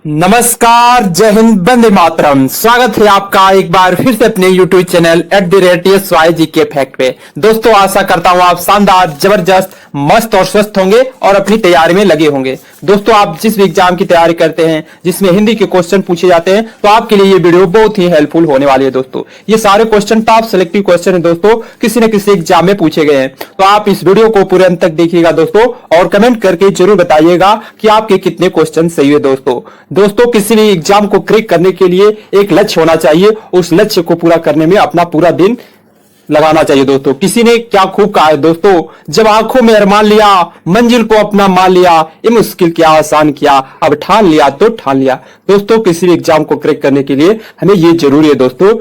नमस्कार, जय हिंद, वंदे मातरम। स्वागत है आपका एक बार फिर से अपने YouTube चैनल @SYG के फैक्ट पे। दोस्तों, आशा करता हूँ आप शानदार, जबरदस्त, मस्त और स्वस्थ होंगे और अपनी तैयारी में लगे होंगे। दोस्तों, आप जिस भी एग्जाम की तैयारी करते हैं जिसमें हिंदी के क्वेश्चन पूछे जाते हैं, तो आपके लिए ये वीडियो बहुत ही हेल्पफुल होने वाली है। दोस्तों, ये सारे क्वेश्चन टॉप सिलेक्टिव क्वेश्चन है दोस्तों, किसी न किसी एग्जाम में पूछे गए हैं। तो आप इस वीडियो को पूरे अंत तक देखिएगा दोस्तों, और कमेंट करके जरूर बताइएगा कि आपके कितने क्वेश्चन सही है। दोस्तों, किसी भी एग्जाम को क्रैक करने के लिए एक लक्ष्य होना चाहिए। उस लक्ष्य को पूरा करने में अपना पूरा दिन लगाना चाहिए। दोस्तों, किसी ने क्या खूब कहा है दोस्तों, जब आंखों में अरमान लिया, मंजिल को अपना मान लिया, ये मुश्किल क्या आसान किया, अब ठान लिया तो ठान लिया। दोस्तों, किसी भी एग्जाम को क्रैक करने के लिए हमें ये जरूरी है। दोस्तों,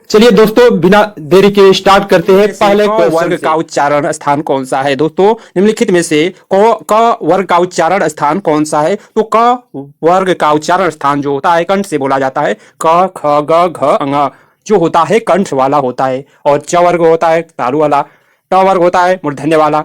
चलिए दोस्तों, बिना देरी के स्टार्ट करते हैं। पहले वर्ग का उच्चारण स्थान कौन सा है? दोस्तों, निम्नलिखित में से क वर्ग का उच्चारण स्थान कौन सा है? तो क वर्ग का उच्चारण स्थान जो होता है कंठ से बोला जाता है। क ख ग घ ङ जो होता है कंठ वाला होता है, और च वर्ग होता है तालु वाला, ट वर्ग होता है मूर्धन्य वाला,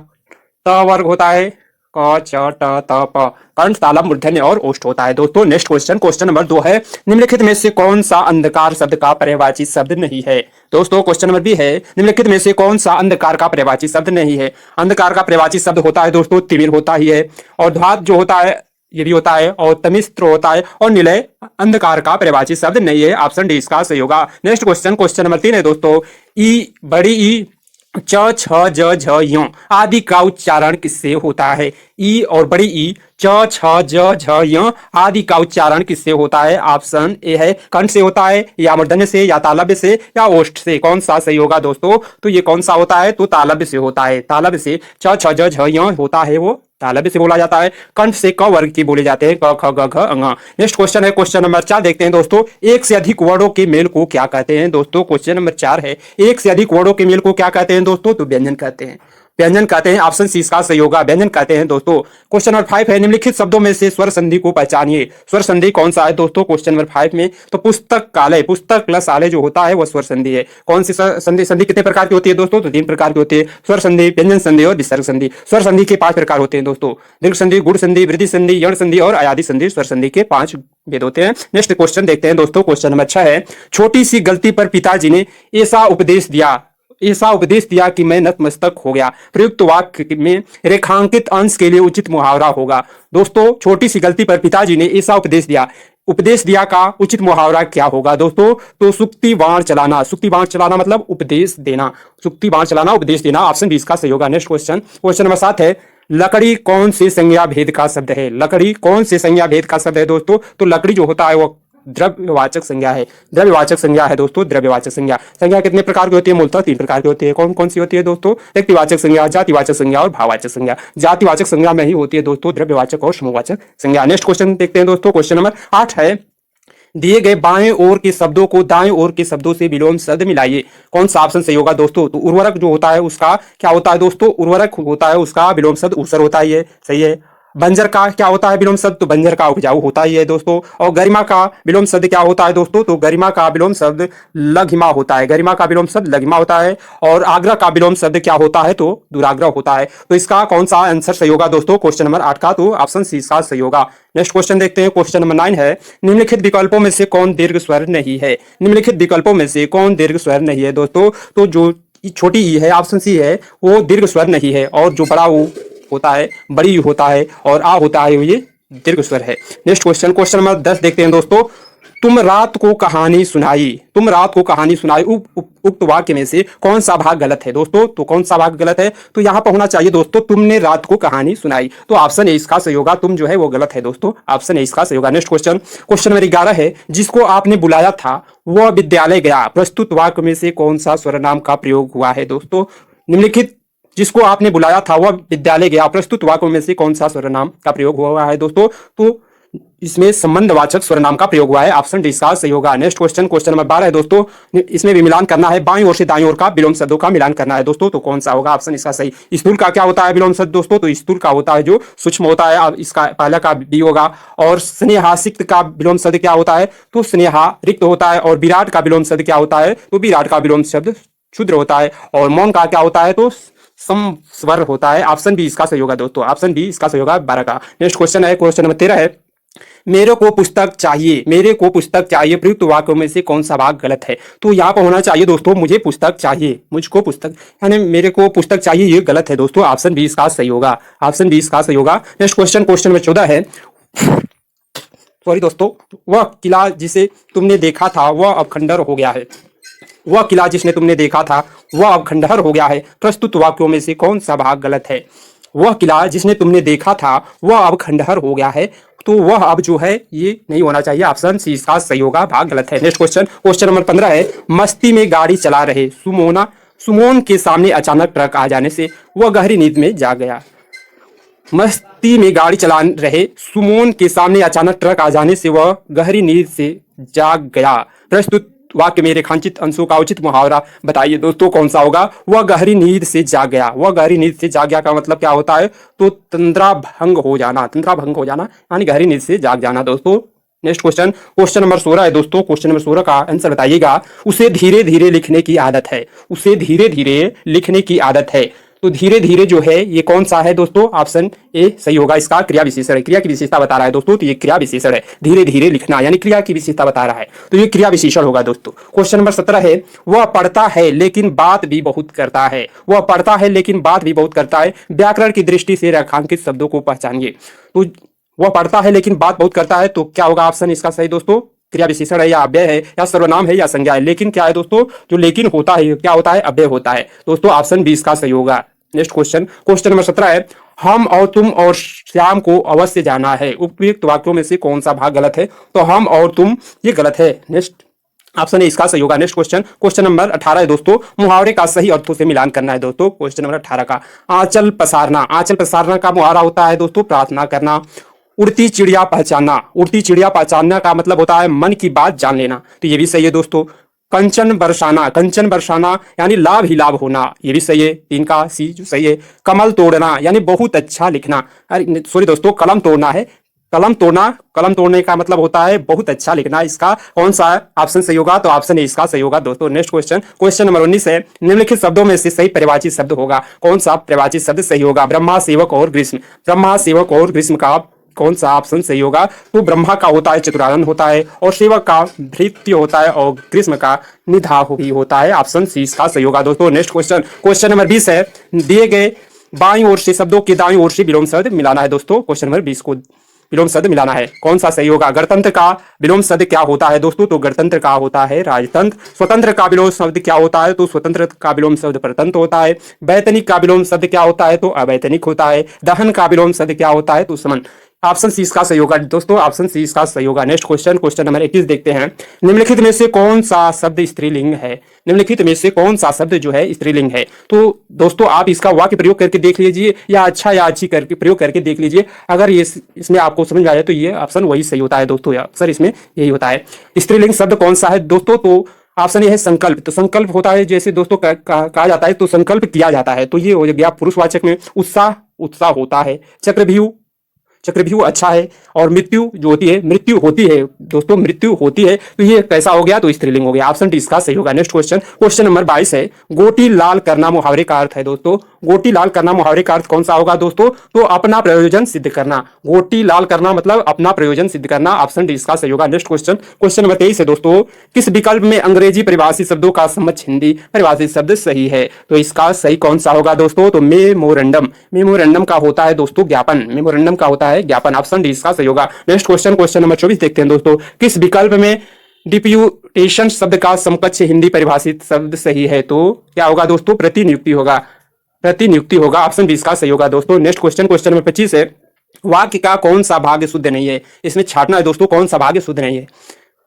त वर्ग होता है क च ट त प कंठ तालम मूर्धन्य और ओष्ठ होता है। दोस्तों, नेक्स्ट क्वेश्चन नंबर 2 है, निम्नलिखित में से कौन सा अंधकार शब्द का पर्यायवाची शब्द नहीं है? दोस्तों, क्वेश्चन नंबर बी है, निम्नलिखित में से कौन सा अंधकार का पर्यायवाची शब्द नहीं है? अंधकार का पर्यायवाची शब्द होता है दोस्तों तिमिर होता ही है, और ध्वात जो होता है ये भी होता है, और तमिस्त्र होता है, और निलय अंधकार का पर्यायवाची शब्द नहीं है। ऑप्शन डी इसका सही होगा। नेक्स्ट क्वेश्चन नंबर 3 है दोस्तों, ई बड़ी ई च छ ज झ य आदि का उच्चारण किससे होता है? ई और बड़ी ई च छ ज झ य आदि का उच्चारण किससे होता है? ऑप्शन ए है कंठ से होता है, या मूर्धन्य से, या तालव्य से, या ओष्ठ से। कौन सा सही होगा दोस्तों? तो ये कौन सा होता है? तो तालव्य से होता है। तालव्य से च छ ज झ य होता है, वो तालव्य से बोला जाता है। कंठ से क वर्ग के बोले जाते हैं, क ख ग घ ङ। नेक्स्ट क्वेश्चन है क्वेश्चन नंबर 4, देखते हैं दोस्तों, एक से अधिक वर्णों के मेल को क्या कहते हैं? दोस्तों, क्वेश्चन नंबर 4 है, एक से अधिक वर्णों के मेल को क्या कहते हैं दोस्तों? तो व्यंजन कहते हैं। व्यंजन कहते हैं। ऑप्शन सी इसका सही होगा, व्यंजन कहते हैं। दोस्तों, क्वेश्चन नंबर 5 है, निम्नलिखित शब्दों में से स्वर संधि को पहचानिए। स्वर संधि कौन सा है दोस्तों क्वेश्चन नंबर 5 में? तो पुस्तक काले, पुस्तक प्लस आले जो होता है वो स्वर संधि है। कौन सी संधि कितने प्रकार की होती है दोस्तों? तो 3 प्रकार की होती है, स्वर संधि, व्यंजन संधि और विसर्ग संधि। स्वर संधि के 5 प्रकार होते हैं दोस्तों, दीर्घ संधि, गुण संधि, वृद्धि संधि, यण संधि और अयादि संधि। स्वर संधि के 5 भेद होते हैं। नेक्स्ट क्वेश्चन देखते हैं दोस्तों, क्वेश्चन नंबर 6 है, छोटी सी गलती पर पिताजी ने ऐसा उपदेश दिया कि मैं नतमस्तक हो गया। प्रयुक्त वाक्य में रेखांकित अंश के लिए उचित मुहावरा होगा। दोस्तों, छोटी सी गलती पर पिताजी ने ऐसा उपदेश दिया का उचित मुहावरा क्या होगा दोस्तों? तो सुक्ति बाण चलाना मतलब उपदेश देना, सुक्ति बाण चलाना उपदेश देना। ऑप्शन बी इसका सही होगा। नेक्स्ट क्वेश्चन नंबर 7 है, लकड़ी कौन से संज्ञा भेद का शब्द है? लकड़ी कौन से संज्ञा भेद का शब्द है दोस्तों? तो लकड़ी जो होता है वो द्रव्यवाचक संज्ञा है। दोस्तों, द्रव्यवाचक संज्ञा कितने प्रकार की होती है? मूलतः 3 प्रकार की होती है। कौन कौन सी होती है दोस्तों? व्यक्तिवाचक संज्ञा, जातिवाचक संज्ञा और भाववाचक संज्ञा। जातिवाचक संज्ञा में ही होती है दोस्तों द्रव्यवाचक और समूहवाचक संज्ञा। नेक्स्ट क्वेश्चन देखते हैं दोस्तों, क्वेश्चन नंबर 8 है, दिए गए बाएं ओर के शब्दों को दाएं ओर के शब्दों से विलोम शब्द मिलाइए। कौन सा ऑप्शन सही होगा दोस्तों? तो उर्वरक जो होता है उसका क्या होता है दोस्तों? उर्वरक होता है उसका विलोम शब्द ऊसर होता है, ये सही है। बंजर का क्या होता है विलोम शब्द? तो बंजर का उपजाऊ होता ही है दोस्तों। और गरिमा का विलोम शब्द क्या होता है दोस्तों? तो गरिमा का विलोम शब्द लघिमा होता है। गरिमा का विलोम शब्द लघिमा होता है। और आग्रह का विलोम शब्द क्या होता है? तो दुराग्रह होता है। तो इसका कौन सा आंसर सही होगा दोस्तों क्वेश्चन नंबर 8 का? तो ऑप्शन सी इसका सही होगा। नेक्स्ट क्वेश्चन देखते हैं, क्वेश्चन नंबर 9 है, निम्नलिखित विकल्पों में से कौन दीर्घ स्वर नहीं है? निम्नलिखित विकल्पों में से कौन दीर्घ स्वर नहीं है दोस्तों? तो जो छोटी ई है, ऑप्शन सी है, वो दीर्घ स्वर नहीं है। और जो बड़ा वो होता है, बड़ी होता है, और आ होता है, ये दीर्घ स्वर है। नेक्स्ट क्वेश्चन नंबर 10 देखते हैं दोस्तों, तुम रात को कहानी सुनाई उक्त वाक्य में से कौन सा भाग गलत है दोस्तों? तो कौन सा भाग गलत है? तो यहाँ पर होना चाहिए दोस्तों, तुमने रात को कहानी सुनाई। तो ऑप्शन ए इसका सही होगा, तुम जो है वो गलत है दोस्तों। ऑप्शन ए इसका सही होगा। नेक्स्ट क्वेश्चन नंबर 11 है, जिसको आपने बुलाया था वह विद्यालय गया। प्रस्तुत वाक्य में से कौन सा सर्वनाम का प्रयोग हुआ है दोस्तों? निम्नलिखित जिसको आपने बुलाया था वह विद्यालय गया, प्रस्तुत वाक्यों में से कौन सा सर्वनाम का प्रयोग हुआ है दोस्तों? तो इसमें संबंधवाचक सर्वनाम का प्रयोग हुआ है। ऑप्शन डी इसका सही होगा। नेक्स्ट क्वेश्चन नंबर 12 है दोस्तों, इसमें भी मिलान करना है, बाईं ओर से दाईं ओर का विलोम शब्दों का मिलान करना है दोस्तों। तो कौन सा होगा? ऑप्शन इसका सही। स्थूल का क्या होता है विलोम शब्द दोस्तों? तो स्थूल का होता है जो सूक्ष्म होता है, इसका पहला का बी होगा। और स्नेहासिक्त का विलोम शब्द क्या होता है? तो स्नेहा रिक्त होता है। और विराट का विलोम शब्द क्या होता है? तो विराट का विलोम शब्द क्षुद्र होता है। और मौन का क्या होता है? तो समस्वर होता है। ऑप्शन बी इसका सही होगा दोस्तों। ऑप्शन बी इसका सही होगा 12 का। नेक्स्ट क्वेश्चन है क्वेश्चन नंबर 13 है, मेरे को पुस्तक चाहिए, मेरे को पुस्तक चाहिए प्रयुक्त वाक्यों में से कौन सा भाग गलत है? तो यहाँ पर होना चाहिए दोस्तों मुझे पुस्तक चाहिए, मुझको पुस्तक यानी मेरे को पुस्तक चाहिए, ये गलत है दोस्तों। ऑप्शन बी इसका सही होगा, ऑप्शन बी इसका सही होगा। नेक्स्ट क्वेश्चन, क्वेश्चन नंबर 14 है, सॉरी दोस्तों, वह किला जिसे तुमने देखा था वह अब खंडहर हो गया है। वह किला जिसने तुमने देखा था वह अब खंडहर हो गया है। प्रस्तुत वाक्यों में से कौन सा भाग गलत है? वह किला जिसने तुमने देखा था वह अब खंडहर हो गया है, तो वह अब जो है ये नहीं होना चाहिए। ऑप्शन सी इसका सही होगा, भाग गलत है। नेक्स्ट क्वेश्चन, क्वेश्चन नंबर 15 है, मस्ती में गाड़ी चला रहे सुमोन के सामने अचानक ट्रक आ जाने से वह गहरी नींद में जाग गया। मस्ती में गाड़ी चला रहे सुमोन के सामने अचानक ट्रक आ जाने से वह गहरी नींद से जाग गया। प्रस्तुत वाक्य में रेखांकित अंशों का उचित मुहावरा बताइए दोस्तों, कौन सा होगा? वह गहरी नींद से जाग गया। वह गहरी नींद से जाग गया का मतलब क्या होता है? तो तंद्रा भंग हो जाना, तंद्रा भंग हो जाना यानी गहरी नींद से जाग जाना दोस्तों। नेक्स्ट क्वेश्चन, क्वेश्चन नंबर 16 है दोस्तों। क्वेश्चन नंबर 16 का आंसर बताइएगा। उसे धीरे धीरे लिखने की आदत है, उसे धीरे धीरे लिखने की आदत है। तो धीरे धीरे जो है ये कौन सा है दोस्तों? ऑप्शन ए सही होगा, इसका क्रिया विशेषण है। क्रिया की विशेषता बता रहा है दोस्तों, तो ये क्रिया विशेषण है। धीरे धीरे लिखना यानी क्रिया की विशेषता बता रहा है, तो ये क्रिया विशेषण होगा दोस्तों। क्वेश्चन नंबर 17 है, वह पढ़ता है लेकिन बात भी बहुत करता है। वह पढ़ता है लेकिन बात भी बहुत करता है। व्याकरण की दृष्टि से रेखांकित शब्दों को पहचानिए। तो वह पढ़ता है लेकिन बात बहुत करता है, तो क्या होगा ऑप्शन इसका सही दोस्तों? क्रिया विशेषण है या अव्यय है या सर्वनाम है या संज्ञा है। लेकिन क्या है दोस्तों? जो लेकिन होता है क्या होता है? अव्यय होता है दोस्तों। ऑप्शन बी इसका सही होगा। नेक्स्ट क्वेश्चन, क्वेश्चन नंबर 17 है, हम और तुम और श्याम को अवश्य जाना है। उपयुक्त वाक्यों में से कौन सा भाग गलत है? तो हम और तुम ये गलत है। नेक्स्ट ऑप्शन ए इसका सही होगा। नेक्स्ट क्वेश्चन, क्वेश्चन नंबर 18 है दोस्तों। मुहावरे का सही अर्थों से मिलान करना है दोस्तों। क्वेश्चन नंबर 18 का आंचल पसारना, आंचल पसारना का मुहावरा होता है दोस्तों प्रार्थना करना। उड़ती चिड़िया पहचानना, उड़ती चिड़िया पहचानना का मतलब होता है मन की बात जान लेना, तो ये भी सही है दोस्तों। कंचन बरसाना, कंचन बरसाना यानी लाभ ही लाभ होना, ये भी सही है। 3 का सी जो सही है। कमल तोड़ना यानी बहुत अच्छा लिखना, अरे सॉरी दोस्तों, कलम तोड़ना है। कलम तोड़ना, कलम तोड़ने का मतलब होता है बहुत अच्छा लिखना। इसका कौन सा ऑप्शन सही होगा? तो ऑप्शन ए इसका सही होगा दोस्तों। नेक्स्ट क्वेश्चन, क्वेश्चन नंबर 19 है, निम्नलिखित शब्दों में से सही परिभाषित शब्द होगा। कौन सा परिभाषित शब्द सही होगा? ब्रह्मा, सेवक और ग्रीष्म। ब्रह्मा, सेवक और ग्रीष्म का कौन सा ऑप्शन सही होगा? तो ब्रह्मा का होता है चतुरानन होता है, और सेवक का भृत्य होता है, और ग्रीष्म का निधा भी होता है। ऑप्शन सी इसका सही होगा दोस्तों। नेक्स्ट क्वेश्चन, क्वेश्चन नंबर 20 है, दिए गए बाईं ओर से शब्दों के दाईं ओर से विलोम शब्द मिलाना है दोस्तों। क्वेश्चन नंबर 20 को विलोम शब्द मिलाना है, कौन सा सही होगा? गणतंत्र का विलोम शब्द क्या होता है दोस्तों? तो गणतंत्र का होता है राजतंत्र। स्वतंत्र का विलोम शब्द क्या होता है? तो स्वतंत्र का विलोम शब्द परतंत्र होता है। वैतनिक का विलोम शब्द क्या होता है? तो अवैतनिक होता है। दहन का विलोम शब्द क्या होता है? तो समन। ऑप्शन सी इसका सही होगा दोस्तों, ऑप्शन सी इसका सही होगा। नेक्स्ट क्वेश्चन, क्वेश्चन नंबर 21 देखते हैं, निम्नलिखित में से कौन सा शब्द स्त्रीलिंग है? निम्नलिखित में से कौन सा शब्द जो है स्त्रीलिंग है? तो दोस्तों आप इसका वाक्य प्रयोग करके देख लीजिए, या अच्छा या अच्छी करके प्रयोग करके देख लीजिए। अगर ये इसमें आपको समझ आए तो ये ऑप्शन वही सही होता है दोस्तों, अक्सर इसमें यही होता है। स्त्रीलिंग शब्द कौन सा है दोस्तों? तो ऑप्शन ये है संकल्प। तो संकल्प होता है जैसे दोस्तों कहा जाता है, तो संकल्प किया जाता है, तो ये हो गया पुरुषवाचक में। उत्साह, उत्साह होता है। चक्रव्यूह, चक्रव्यूह अच्छा है। और मृत्यु जो होती है, मृत्यु होती है दोस्तों, मृत्यु होती है, तो ये कैसा हो गया? तो स्त्रीलिंग हो गया। ऑप्शन डी इसका सही होगा। नेक्स्ट क्वेश्चन, क्वेश्चन नंबर 22 है, गोटी लाल करना मुहावरे का अर्थ है दोस्तों। गोटी लाल करना मुहावरे का अर्थ कौन सा होगा दोस्तों? तो अपना प्रयोजन सिद्ध करना। गोटी लाल करना मतलब अपना प्रयोजन सिद्ध करना। ऑप्शन डी इसका सही होगा। नेक्स्ट क्वेश्चन, क्वेश्चन नंबर 23 है दोस्तों, किस विकल्प में अंग्रेजी परिभाषित शब्दों का समक्ष हिंदी परिभाषित शब्द सही है? तो इसका सही कौन सा होगा दोस्तों? तो मेमोरेंडम। मेमोरेंडम का होता है दोस्तों ज्ञापन, मेमोरेंडम का होता है ज्ञापन। ऑप्शन डी इसका सही होगा। नेक्स्ट क्वेश्चन, क्वेश्चन नंबर 24 देखते हैं दोस्तों, किस विकल्प में डिप्यूटेशन शब्द का समकक्ष हिंदी परिभाषित शब्द सही है? तो क्या होगा दोस्तों? प्रतिनियुक्ति होगा, प्रतिनियुक्ति होगा। ऑप्शन बी इसका सही होगा दोस्तों। नेक्स्ट क्वेश्चन, क्वेश्चन नंबर 25 है, वाक्य का कौन सा भाग शुद्ध नहीं है? इसमें छाटना है दोस्तों, कौन सा भाग शुद्ध नहीं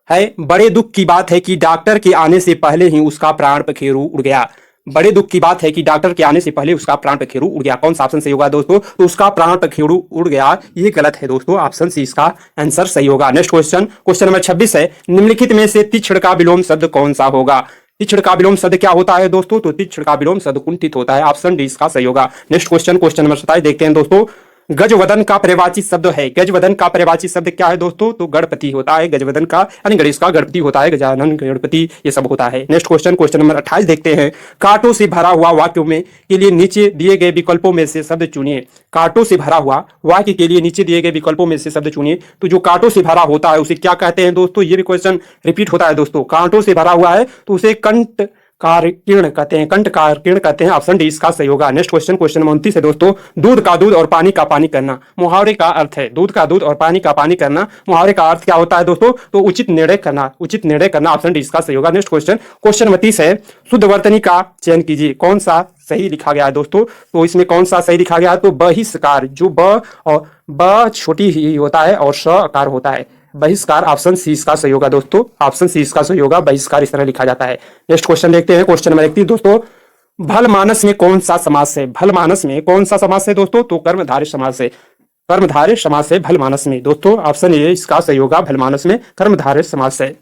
है। बड़े दुख की बात है कि डॉक्टर के आने से पहले ही उसका प्राण पखेरु उड़ गया। बड़े दुख की बात है कि डॉक्टर के आने से पहले उसका प्राण पखेरु उड़ गया। कौन सा ऑप्शन सही होगा दोस्तों? तो उसका प्राण पखेरु उड़ गया, ये गलत है दोस्तों। ऑप्शन सी इसका आंसर सही होगा। नेक्स्ट क्वेश्चन, क्वेश्चन नंबर 26 है, निम्नलिखित में से तीक्ष्ण का विलोम शब्द कौन सा होगा? तीक्ष्ण का विलोम शब्द क्या होता है दोस्तों? तो तीक्ष्ण का विलोम शब्द कुंठित होता है। ऑप्शन डी इसका सही होगा। नेक्स्ट क्वेश्चन, क्वेश्चन नंबर 27 देखते हैं दोस्तों, गजवदन का पर्यायवाची शब्द है। गजवदन का पर्यायवाची शब्द क्या है दोस्तों? तो गणपति होता है। गजवदन का यानी गणेश का गणपति होता है, गजानन गणपति ये सब होता है। नेक्स्ट क्वेश्चन नंबर 28 देखते हैं। कांटों से भरा हुआ वाक्यों में के लिए नीचे दिए गए विकल्पों में से शब्द चुनिए। कांटों से भरा हुआ वाक्य के लिए नीचे दिए गए विकल्पों में से शब्द चुनिए। तो जो कांटों से भरा होता है उसे क्या कहते हैं दोस्तों? ये भी क्वेश्चन रिपीट होता है दोस्तों। कांटों से भरा हुआ है तो उसे कंट कीर्ण कहते हैं, कंठ कीर्ण कहते हैं। ऑप्शन डी इसका सही होगा। नेक्स्ट क्वेश्चन नंबर 29 है दोस्तों। दूध का दूध और पानी का पानी करना मुहावरे का अर्थ है। दूध का दूध और पानी का पानी करना मुहावरे का अर्थ क्या होता है दोस्तों? तो उचित निर्णय करना, उचित निर्णय करना। ऑप्शन डी इसका सही होगा। नेक्स्ट क्वेश्चन नंबर 30 है। शुद्ध वर्तनी का चयन कीजिए। कौन सा सही लिखा गया है दोस्तों? तो इसमें कौन सा सही लिखा गया है? तो बहिष्कार, जो ब और ब छोटी ही होता है और स आकार होता है, बहिष्कार। ऑप्शन सी इसका सही होगा दोस्तों। ऑप्शन सी इसका सही होगा। बहिष्कार इस तरह लिखा जाता है। नेक्स्ट क्वेश्चन देखते हैं। क्वेश्चन नंबर 31 दोस्तों। भलमानस में कौन सा समास है? भलमानस में कौन सा समास है दोस्तों? तो कर्मधारय समास है। कर्मधारय समास है भलमानस में दोस्तों। ऑप्शन ए इसका सही होगा। भलमानस में कर्मधारय समास है।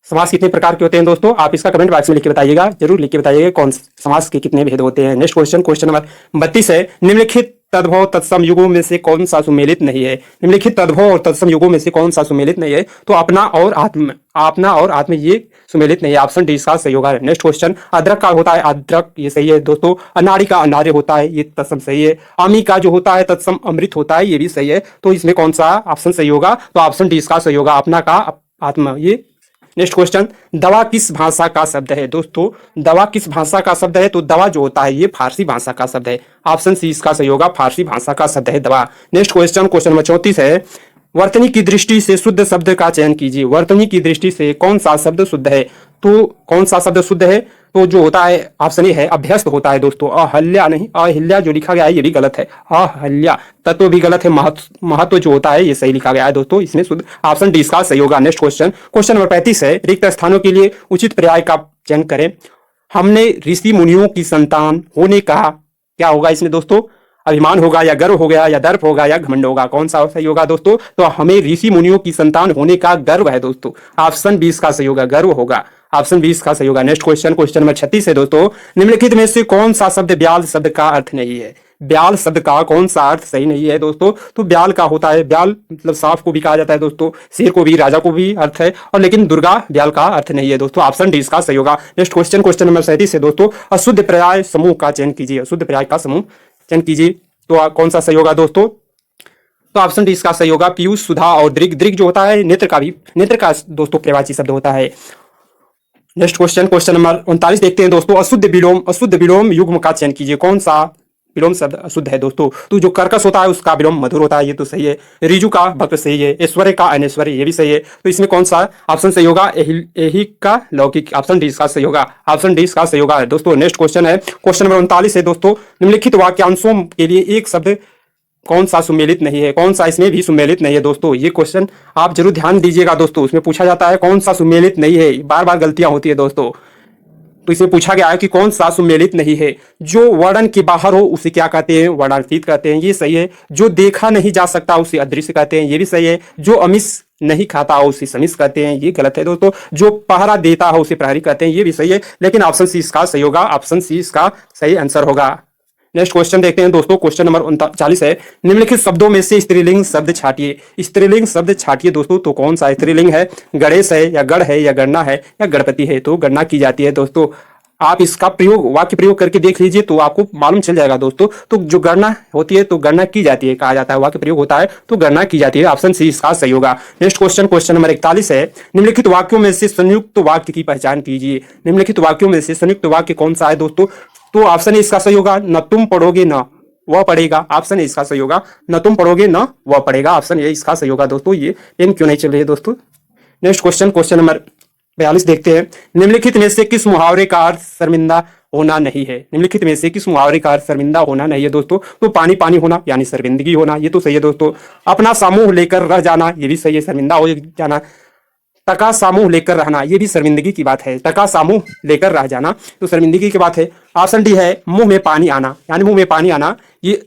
समास कितने प्रकार के होते हैं दोस्तों? आप इसका कमेंट बॉक्स में लिख के बताइएगा, जरूर लिख के बताइएगा कौन समास के कितने भेद होते हैं। नेक्स्ट क्वेश्चन नंबर 32 है। निम्नलिखित तद्भव तत्सम युगों में से कौन सा सुमेलित नहीं है? निम्नलिखित तद्भव और तत्सम युगों में से कौन सा सुमेलित नहीं है? तो अपना और आत्म, अपना और आत्म ये सुमेलित नहीं है। ऑप्शन डी इसका सही होगा। Next question. अदरक का होता है अदरक, ये सही है दोस्तों। अनाड़ी का अनार्य होता है, ये तत्सम सही है। आमी का जो होता है तत्सम अमृत होता है, ये भी सही है। तो इसमें कौन सा ऑप्शन सही होगा? तो ऑप्शन डी इसका सही होगा। अपना का आत्मा ये। Next question. दवा किस भाषा का शब्द है दोस्तों? दवा किस भाषा का शब्द है? तो दवा जो होता है ये फारसी भाषा का शब्द है। ऑप्शन सी इसका सही होगा। फारसी भाषा का शब्द है दवा। नेक्स्ट क्वेश्चन नंबर 34 है। वर्तनी की दृष्टि से शुद्ध शब्द का चयन कीजिए। वर्तनी की दृष्टि से कौन सा शब्द शुद्ध है? तो कौन सा शब्द शुद्ध है? तो जो होता है ऑप्शन ए है अभ्यस्त होता है दोस्तों। अहल्या नहीं, अहिल्या जो लिखा गया है ये भी गलत है। अहल्या तत्व भी गलत है। महत्व जो होता है ये सही लिखा गया है दोस्तों। इसमें शुद्ध ऑप्शन डी इसका सही होगा। नेक्स्ट क्वेश्चन नंबर 35 है। रिक्त स्थानों के लिए उचित पर्याय का चयन करें। हमने ऋषि मुनियों की संतान होने का क्या होगा इसमें दोस्तों? अभिमान होगा या गर्व हो गया या दर्प होगा या घमंड होगा? कौन सा सही होगा दोस्तों? तो हमें ऋषि मुनियों की संतान होने का गर्व है दोस्तों। ऑप्शन बी इसका सही होगा। गर्व होगा। ऑप्शन बी इसका सही होगा। नेक्स्ट क्वेश्चन नंबर 36 है दोस्तों। निम्नलिखित में से कौन सा शब्द ब्याल शब्द का अर्थ नहीं है? ब्याल शब्द का कौन सा अर्थ सही नहीं है दोस्तों? तो ब्याल का होता है, ब्याल मतलब सांप को भी कहा जाता है दोस्तों, शेर को भी, राजा को भी अर्थ है, और लेकिन दुर्गा ब्याल का अर्थ नहीं है दोस्तों। ऑप्शन डी इसका सही होगा। नेक्स्ट क्वेश्चन नंबर 37 है दोस्तों। अशुद्ध पर्याय समूह का चयन कीजिए। अशुद्ध पर्याय का समूह चयन कीजिए। तो कौन सा सही होगा दोस्तों? तो ऑप्शन डी इसका सही होगा। पीयूष, सुधा और दृग। दृग जो होता है नेत्र का भी, नेत्र का दोस्तों पर्यायवाची शब्द होता है। नेक्स्ट क्वेश्चन नंबर 39 देखते हैं दोस्तों। अशुद्ध विलोम युग्म का चयन कीजिए। कौन सा विलोम शब्द अशुद्ध है दोस्तों? तो जो कर्कश होता है उसका विलोम मधुर होता है, ये तो सही है। रिजु का भक्त सही है। ऐश्वर्य का अनैश्वर्य, ये भी सही है। तो इसमें कौन सा ऑप्शन सही होगा? एही का लौकिक। ऑप्शन डी इसका सही होगा। ऑप्शन डी इसका सही होगा दोस्तों। नेक्स्ट क्वेश्चन है। क्वेश्चन नंबर 39 है दोस्तों। निम्नलिखित वाक्यांशों के लिए एक शब्द कौन सा सुमेलित नहीं है? कौन सा इसमें भी सुमेलित नहीं है दोस्तों? ये क्वेश्चन आप जरूर ध्यान दीजिएगा दोस्तों। उसमें पूछा जाता है कौन सा सुमेलित नहीं है, बार बार गलतियां होती है दोस्तों। तो इसमें पूछा गया है कि कौन सा सुमेलित नहीं है। जो वर्णन के बाहर हो उसे क्या कहते हैं? वर्णातीत कहते हैं, ये सही है। जो देखा नहीं जा सकता उसे अदृश्य कहते हैं, ये भी सही है। जो अमिश नहीं खाता हो उसे समिश कहते हैं, ये गलत है दोस्तों। जो पहरा देता हो उसे प्रहरी कहते हैं, ये भी सही है। लेकिन ऑप्शन सी इसका सही होगा। ऑप्शन सी इसका सही आंसर होगा। नेक्स्ट क्वेश्चन देखते हैं दोस्तों। क्वेश्चन नंबर 39 है। निम्नलिखित शब्दों में से स्त्रीलिंग शब्द छाटिए। स्त्रीलिंग शब्द छाटिए दोस्तों। तो कौन सा स्त्रीलिंग है? गणेश है या गढ़ है या गणना है या गणपति है? तो गणना की जाती है दोस्तों। आप इसका प्रयोग, वाक्य प्रयोग करके देख लीजिए तो आपको मालूम चल जाएगा दोस्तों। तो जो गणना होती है तो गणना की जाती है कहा जाता है, वाक्य प्रयोग होता है तो गणना की जाती है। ऑप्शन सी इसका सही होगा। नेक्स्ट क्वेश्चन नंबर 41 है। निम्नलिखित वाक्यों में से संयुक्त वाक्य की पहचान कीजिए। निम्नलिखित वाक्यों में से संयुक्त वाक्य कौन सा है दोस्तों? तो ऑप्शन ए इसका सही होगा। न तुम पढ़ोगे न वह पढ़ेगा। ऑप्शन ए इसका सही होगा। न तुम पढ़ोगे न वह पढ़ेगा। ऑप्शन ए इसका सही होगा दोस्तों। ये पेन क्यों नहीं चल रही है दोस्तों? नेक्स्ट क्वेश्चन नंबर 42 देखते हैं। निम्नलिखित में से किस मुहावरे का अर्थ शर्मिंदा होना नहीं है? निम्नलिखित में से किस मुहावरे का अर्थ शर्मिंदा होना नहीं है दोस्तों? तो पानी पानी होना यानी शर्मिंदगी होना, ये तो सही है दोस्तों। अपना समूह लेकर रह जाना, ये भी सही है, शर्मिंदा हो जाना। टका समूह लेकर रहना, ये भी शर्मिंदगी की बात है। टका समूह लेकर रह जाना तो शर्मिंदगी की बात है। ऑप्शन डी है मुंह में पानी आना, यानी मुंह में पानी आना, ये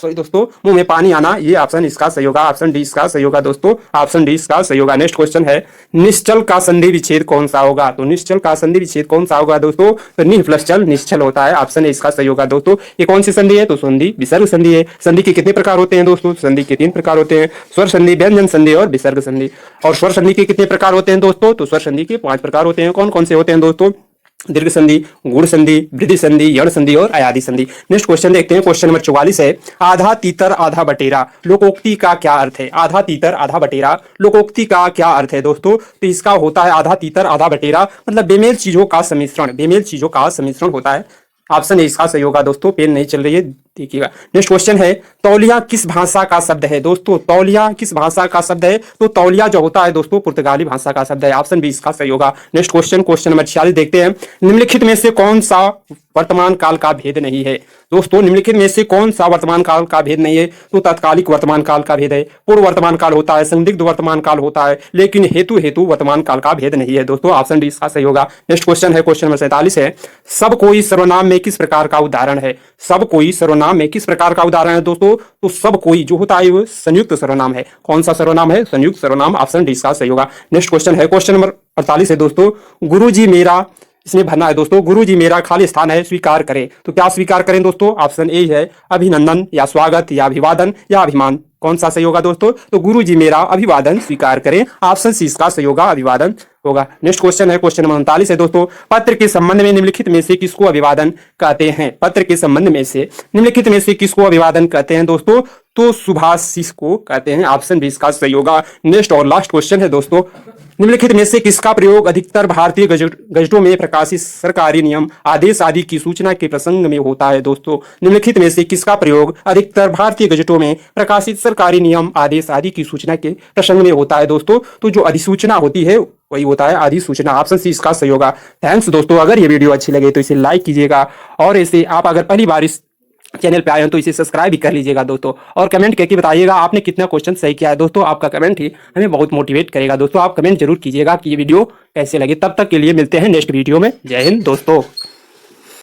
सॉरी दोस्तों, मुंह में पानी आना, ये ऑप्शन इसका सही होगा, ऑप्शन डी इसका सही होगा दोस्तों, ऑप्शन डी इसका सही होगा। नेक्स्ट क्वेश्चन है, निश्चल का संधि विच्छेद कौन सा होगा? तो निश्चल का संधि विच्छेद कौन सा होगा दोस्तों? तो निह प्लस चल निश्चल होता है, ऑप्शन ए इसका सही होगा दोस्तों। ये कौन सी संधि है? तो संधि विसर्ग संधि है। संधि के कितने प्रकार होते हैं दोस्तों? संधि के 3 प्रकार होते हैं, स्वर संधि, व्यंजन संधि और विसर्ग संधि। और स्वर संधि के कितने प्रकार होते हैं दोस्तों? तो स्वर संधि के 5 प्रकार होते हैं। कौन कौन से होते हैं दोस्तों? दीर्घ संधि, गुण संधि, वृद्धि संधि, यण संधि और अयादि संधि। नेक्स्ट क्वेश्चन देखते हैं, क्वेश्चन नंबर 44 है, आधा तीतर आधा बटेरा लोकोक्ति का क्या अर्थ है? आधा तीतर आधा बटेरा लोकोक्ति का क्या अर्थ है दोस्तों? तो इसका होता है आधा तीतर आधा बटेरा मतलब बेमेल चीजों का सम्मिश्रण, बेमेल चीजों का सम्मिश्रण होता है। ऑप्शन ए इसका सही होगा दोस्तों। पेन नहीं चल रही है, देखिएगा। नेक्स्ट क्वेश्चन है, तौलिया किस भाषा का शब्द है दोस्तों? तौलिया किस भाषा का शब्द है? तो तौलिया जो होता है दोस्तों पुर्तगाली भाषा का शब्द है, ऑप्शन बी इसका सही होगा। नेक्स्ट क्वेश्चन, क्वेश्चन नंबर 46 देखते हैं, निम्नलिखित में से कौन सा वर्तमान काल का भेद नहीं है दोस्तों? निम्नलिखित में से कौन सा वर्तमान काल का भेद नहीं है? तो तात्कालिक वर्तमान काल का भेद है, पूर्व वर्तमान काल होता है, संदिग्ध वर्तमान काल होता है, लेकिन हेतु वर्तमान काल का भेद नहीं है दोस्तों, ऑप्शन डी इसका सही होगा। नेक्स्ट क्वेश्चन है, क्वेश्चन नंबर 47 है, सब कोई सर्वनाम में किस प्रकार का उदाहरण है? सब कोई सर्वनाम में किस प्रकार का उदाहरण है दोस्तों? तो सब कोई जो होता है वो संयुक्त सर्वनाम है। कौन सा सर्वनाम है? संयुक्त सर्वनाम, ऑप्शन डी इसका सही होगा। नेक्स्ट क्वेश्चन है, क्वेश्चन नंबर 48 है दोस्तों, गुरुजी मेरा, इसमें भरना है दोस्तों, गुरुजी मेरा खाली स्थान है स्वीकार करें। तो क्या स्वीकार करें दोस्तों? ऑप्शन ए है अभिनंदन या स्वागत या अभिवादन या अभिमान। कौन सा सही होगा दोस्तों? तो गुरुजी मेरा अभिवादन स्वीकार करें, ऑप्शन सी इसका सही होगा, अभिवादन होगा। नेक्स्ट क्वेश्चन है, क्वेश्चन नंबर 39 है दोस्तों, पत्र के संबंध में निम्नलिखित में से किसको अभिवादन कहते हैं? पत्र के संबंध में से निम्नलिखित में से किसको अभिवादन कहते हैं दोस्तों? तो शुभाशीष को कहते हैं, ऑप्शन बी इसका सही होगा। नेक्स्ट और लास्ट क्वेश्चन है दोस्तों, निम्नलिखित में से किसका प्रयोग अधिकतर भारतीय गजटों में प्रकाशित सरकारी नियम, आदेश आदि की सूचना के प्रसंग में होता है दोस्तों? निम्नलिखित में से किसका प्रयोग अधिकतर भारतीय गजटों में प्रकाशित सरकारी नियम, आदेश आदि की सूचना के प्रसंग में होता है दोस्तों? तो जो अधिसूचना होती है वही होता है अधिसूचना, ऑप्शन सी इसका सही होगा। थैंक्स दोस्तों, अगर ये वीडियो अच्छी लगे तो इसे लाइक कीजिएगा और इसे आप अगर पहली बार इस चैनल पे आए हैं तो इसे सब्सक्राइब भी कर लीजिएगा दोस्तों, और कमेंट करके बताइएगा आपने कितना क्वेश्चन सही किया है दोस्तों। आपका कमेंट ही हमें बहुत मोटिवेट करेगा दोस्तों। आप कमेंट जरूर कीजिएगा कि ये वीडियो कैसे लगे। तब तक के लिए मिलते हैं नेक्स्ट वीडियो में। जय हिंद दोस्तों।